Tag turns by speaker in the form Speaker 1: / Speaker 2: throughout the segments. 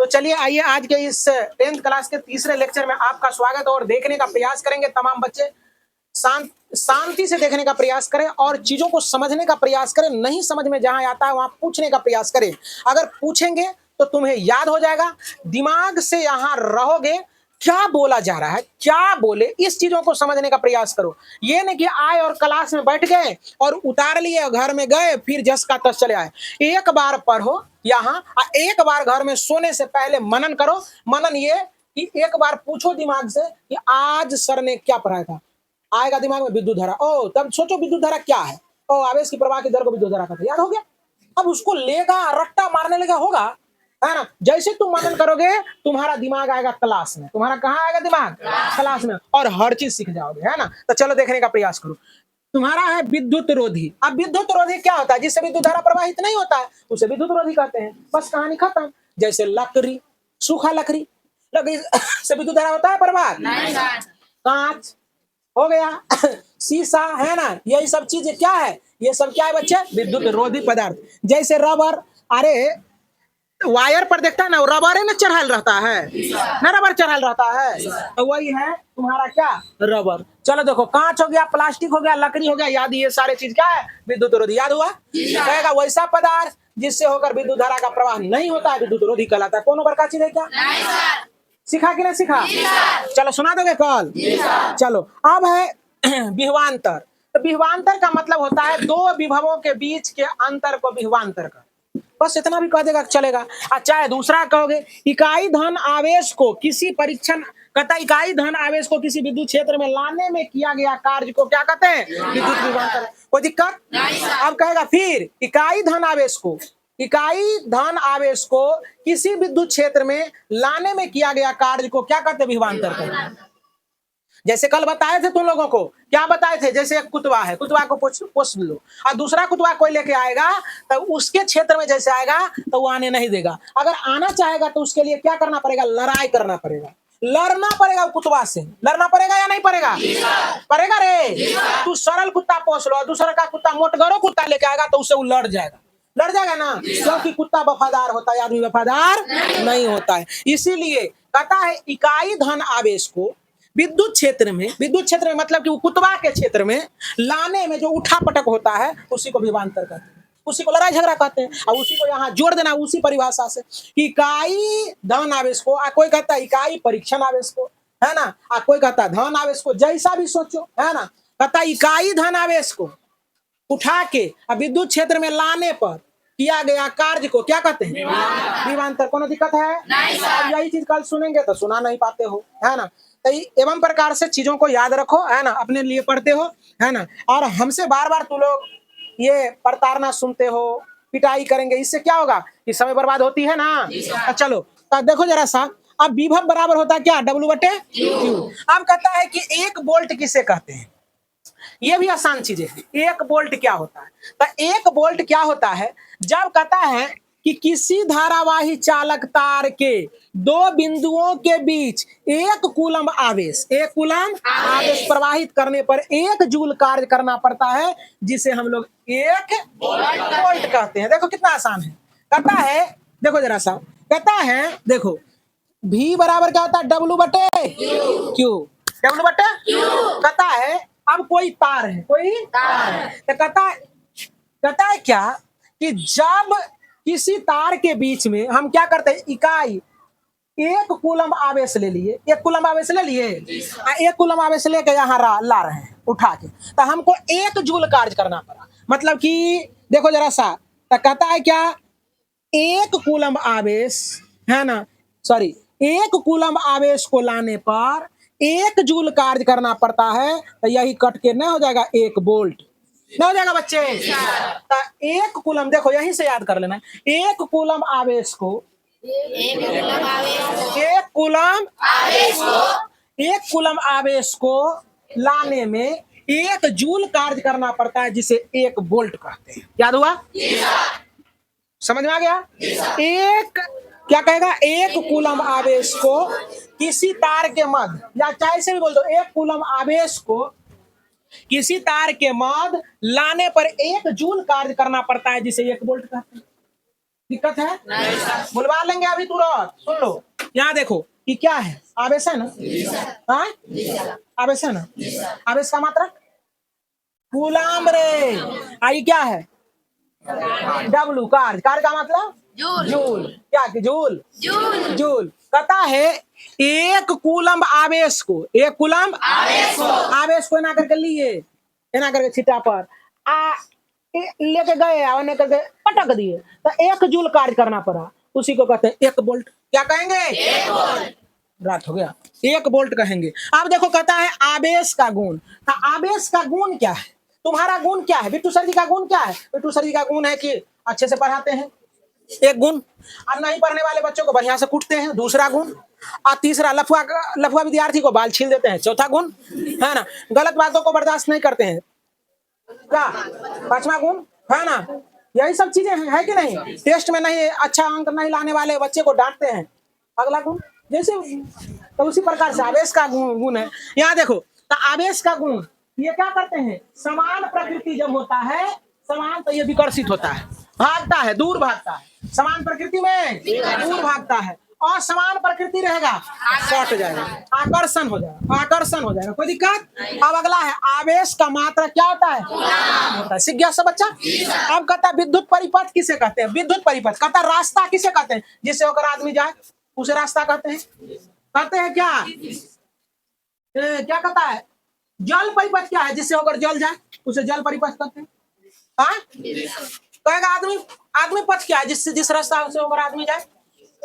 Speaker 1: तो चलिए आइए आज के इस 10th क्लास के तीसरे लेक्चर में आपका स्वागत और देखने का प्रयास करेंगे। तमाम बच्चे शांति से देखने का प्रयास करें और चीजों को समझने का प्रयास करें। नहीं समझ में जहां आता है वहां पूछने का प्रयास करें। अगर पूछेंगे तो तुम्हें याद हो जाएगा, दिमाग से यहां रहोगे क्या बोला जा रहा है, क्या बोले, इस चीजों को समझने का प्रयास करो। ये नहीं कि आए और क्लास में बैठ गए और उतार लिए, घर में गए फिर जस का तस चले आए। एक बार पढ़ो यहाँ, एक बार घर में सोने से पहले मनन करो। मनन ये कि एक बार पूछो दिमाग से कि आज सर ने क्या पढ़ाया था। आएगा दिमाग में विद्युत धारा, ओ तब सोचो विद्युत धारा क्या है, ओ आवेश की प्रवाह की दर को विद्युत धारा कहते हैं। याद हो गया? अब उसको लेगा, रट्टा मारने लगा, होगा है ना। जैसे तुम मनन करोगे तुम्हारा दिमाग आएगा क्लास में। तुम्हारा कहाँ आएगा दिमाग? क्लास में, और हर चीज सीख जाओगे, है ना। तो चलो देखने का प्रयास करो। तुम्हारा है विद्युत रोधी। अब विद्युत रोधी क्या होता है? जिससे विद्युत धारा प्रवाहित नहीं होता है उसे विद्युत रोधी कहते हैं। बस कहानी खत्म। जैसे लकड़ी, सूखा लकड़ी से विद्युत धारा होता है प्रवाह? कांच हो गया, शीशा, है ना। यही सब चीजें क्या है? ये सब क्या है बच्चे? विद्युत रोधी पदार्थ। जैसे रबर, अरे वायर पर देखता है ना, रबर में चढ़ाल रहता है ना, रबर चढ़ाल रहता है, तो वही है तुम्हारा क्या? रबर। चलो देखो, कांच हो गया, प्लास्टिक हो गया, लकड़ी हो गया, याद, ये सारे चीज क्या है? विद्युत रोधी। याद हुआ? कहेगा वैसा पदार्थ जिससे होकर विद्युत धारा का प्रवाह नहीं होता है विद्युत रोधी कहलाता है। कौन का चीज है क्या? सीखा कि नहीं सीखा? चलो सुना दोगे कल? चलो अब है विभवांतर। तो विभवांतर का मतलब होता है दो विभवों के बीच के अंतर को विभवांतर का। बस इतना भी कह देगा चलेगा। अच्छा, दूसरा कहोगे इकाई धन आवेश को किसी परीक्षण कहता है, इकाई धन आवेश को किसी विद्युत क्षेत्र में लाने में किया गया कार्य को क्या कहते हैं? विद्युत विभवांतर। कोई दिक्कत? अब कहेगा फिर इकाई धन आवेश को, इकाई धन आवेश को किसी विद्युत क्षेत्र में लाने में किया गया कार्य को क्या कहते हैं? विभवांतर कहते हैं। जैसे कल बताए थे तुम लोगों को, क्या बताए थे? जैसे एक कुतवा है, कुतवा को पोष लो और दूसरा कुतवा कोई लेके आएगा तो उसके क्षेत्र में जैसे आएगा तो वो आने नहीं देगा। अगर आना चाहेगा तो उसके लिए क्या करना पड़ेगा? लड़ाई करना पड़ेगा, लड़ना पड़ेगा कुतवा से। लड़ना पड़ेगा या नहीं पड़ेगा? पड़ेगा रे। तू सरल कुत्ता पोष लो, दूसरा का कुत्ता मोटगरो कुत्ता लेके आएगा तो उससे वो लड़ जाएगा ना, क्योंकि कुत्ता वफादार होता है, आदमी वफादार नहीं होता है। इसीलिए कहता है इकाई धन आवेश को विद्युत क्षेत्र में मतलब कि वो कुतवा के क्षेत्र में लाने में जो उठा पटक होता है उसी को विभवांतर कहते हैं, उसी को लड़ाई झगड़ा कहते हैं। और उसी को यहाँ जोड़ देना उसी परिभाषा से, इकाई धन आवेश को, कोई कहता है इकाई परीक्षण आवेश को, है ना, कोई कहता है धन आवेश को, जैसा भी सोचो, है ना। कहता है इकाई धन आवेश को उठा के विद्युत क्षेत्र में लाने पर किया गया कार्य को क्या कहते हैं? विभवांतर। कोनो दिक्कत है? अब यही चीज कल सुनेंगे तो सुना नहीं पाते हो, है ना। तो एवं प्रकार से चीजों को याद रखो, है ना, अपने लिए पढ़ते हो, है ना। और हमसे बार बार तुम लोग ये प्रताड़ना सुनते हो, पिटाई करेंगे, इससे क्या होगा कि समय बर्बाद होती है ना। तो चलो तो देखो जरा सा, अब विभव बराबर होता है क्या? W/Q। अब कहता है कि एक वोल्ट किसे कहते हैं? ये भी आसान चीजें है। एक वोल्ट क्या होता है? तो एक वोल्ट क्या होता है? जब कहता है कि किसी धारावाही चालक तार के दो बिंदुओं के बीच एक कूलम आवेश प्रवाहित करने पर एक जूल कार्य करना पड़ता है, जिसे हम लोग एक वोल्ट कहते हैं। देखो कितना आसान है। कहता है, देखो जरा सा, कहता है देखो V बराबर क्या होता है? W/Q। कहता है अब कोई तार है, तो कहता है क्या कि जब किसी तार के बीच में हम क्या करते हैं? इकाई एक कूलम आवेश ले लिए, एक कूलम आवेश लेके यहाँ ला रहे हैं उठा के, तो हमको एक जूल कार्य करना पड़ा। मतलब कि देखो जरा सा, तो कहता है क्या? एक कूलम आवेश, है ना, सॉरी, एक कूलम आवेश को लाने पर एक जूल कार्य करना पड़ता है। तो यही कट के न हो जाएगा एक वोल्ट, न हो जाएगा बच्चे? तो एक कूलम, देखो यहीं से याद कर लेना, एक कूलम आवेश को लाने में एक जूल कार्य करना पड़ता है, जिसे एक वोल्ट कहते हैं। याद हुआ? समझ में आ गया? एक क्या कहेगा? एक कूलम आवेश को किसी तार के मध्य, या चाहे से भी बोल दो, एक कूलम आवेश को किसी तार के मध्य लाने पर एक जूल कार्य करना पड़ता है, जिसे एक वोल्ट कहते हैं। दिक्कत है? बुलवा लेंगे अभी तुरंत। सुन लो, यहाँ देखो कि क्या है, आवेश है ना? हाँ, आवेश है ना? आवेश का मात्रक कूलम्ब रे। आई क्या है? डब्लू। कार्य का मतलब जूल। क्या जूल? जूल। कहता है एक कूलम्ब आवेश को, एक कूलम्ब आवेश को ना करके लिए, ना करके छिटा पर लेके गए और ने करके पटक दिए, तो एक जूल कार्य करना पड़ा, उसी को कहते हैं 1 वोल्ट। क्या कहेंगे? 1 वोल्ट। रात हो गया, 1 वोल्ट कहेंगे। अब देखो कहता है आवेश का गुण। तो आवेश का गुण क्या है? तुम्हारा गुण क्या है? बिट्टू सर जी का गुण क्या है? बिट्टू सर जी का गुण है कि अच्छे से पढ़ाते हैं, एक गुण। और नहीं पढ़ने वाले बच्चों को बढ़िया से कूटते हैं, दूसरा गुण। और तीसरा लफुआ विद्यार्थी को बाल छील देते हैं, चौथा गुण है ना। गलत बातों को बर्दाश्त नहीं करते हैं, क्या? 5वां गुण है ना। यही सब चीजें हैं, है कि नहीं? टेस्ट में नहीं अच्छा अंक नहीं लाने वाले बच्चे को डांटते हैं, अगला गुण। जैसे तो उसी प्रकार से आवेश का गुण है। यहाँ देखो, तो आवेश का गुण ये क्या करते हैं? समान प्रकृति जब होता है, समान तो ये विकर्षित होता है, भागता है, दूर भागता है। समान प्रकृति में दूर भागता है, और समान प्रकृति रहेगा सट जाएगा, आकर्षण हो जाएगा, आकर्षण हो जाएगा। कोई दिक्कत? अब अगला है आवेश का मात्रा क्या होता है? होता है। सीख गया सब बच्चा? अब कहता है विद्युत परिपथ किसे कहते हैं? विद्युत परिपथ कहता है रास्ता किसे कहते हैं? जिससे होकर आदमी जाए उसे रास्ता कहते हैं। कहते हैं क्या? क्या कहता है? जल परिपथ क्या है? जिससे होकर जल जाए उसे जल परिपथ कहते हैं। हाँ, कहेगा आदमी पथ क्या है? जिस रास्ता से होकर आदमी जाए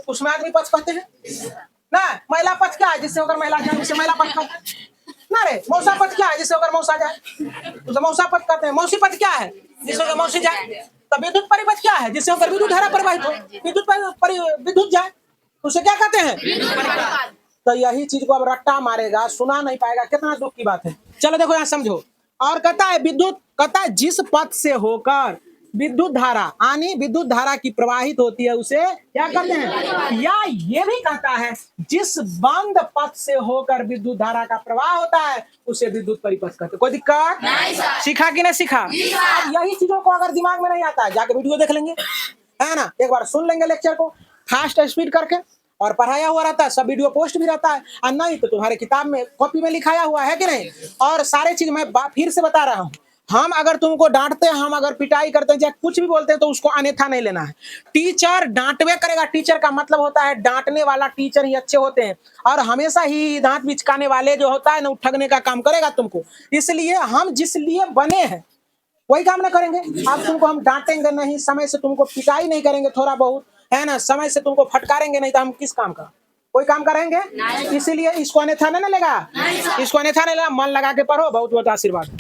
Speaker 1: उसमें आदमी पथ कहते हैं ना। महिला पथ क्या है? जिससे होकर महिला जाए उसे महिला पथ कहते हैं ना। रे मौसा पथ क्या है? जिससे होकर मौसा जाए उसे मौसा पथ कहते हैं। मौसी पथ क्या है? जिससे होकर मौसी जाए। तो विद्युत परिपथ क्या है? जिससे होकर विद्युत धारा प्रवाहित हो, विद्युत जाए, उसे क्या कहते हैं? तो यही चीज को अब रट्टा मारेगा, सुना नहीं पाएगा, कितना दुख की बात है। चलो देखो यहाँ समझो। और कहता है विद्युत, कहता है जिस पथ से होकर विद्युत धारा यानी विद्युत धारा की प्रवाहित होती है उसे क्या कहते हैं? या ये भी कहता है जिस बंद पथ से होकर विद्युत धारा का प्रवाह होता है उसे विद्युत परिपथ कहते हैं। कोई दिक्कत? सीखा कि नहीं सीखा? अब यही चीजों को अगर दिमाग में नहीं आता है, जाके वीडियो देख लेंगे, है ना। एक बार सुन लेंगे लेक्चर को फास्ट स्पीड करके, और पढ़ाया हुआ रहता है, सब वीडियो पोस्ट भी रहता है, और नहीं तो तुम्हारे किताब में कॉपी में लिखाया हुआ है कि नहीं। और सारे चीज मैं फिर से बता रहा हूँ, हम अगर तुमको डांटते हैं, हम अगर पिटाई करते हैं, चाहे कुछ भी बोलते हैं, तो उसको अन्यथा नहीं लेना है। टीचर डांटवे करेगा, टीचर का मतलब होता है डांटने वाला टीचर ही अच्छे होते हैं, और हमेशा ही दांत बिचकाने वाले जो होता है ना, ठगने का काम करेगा तुमको। इसलिए हम जिस लिए बने हैं वही काम ना करेंगे। अब तुमको हम डांटेंगे नहीं, समय से तुमको पिटाई नहीं करेंगे, थोड़ा बहुत है ना, समय से तुमको फटकारेंगे नहीं, तो हम किस काम का कोई काम करेंगे? इसीलिए इसको अन्यथा नहीं लेगा, इसको अन्यथा नहीं लेगा। मन लगा के पढ़ो, बहुत बहुत आशीर्वाद।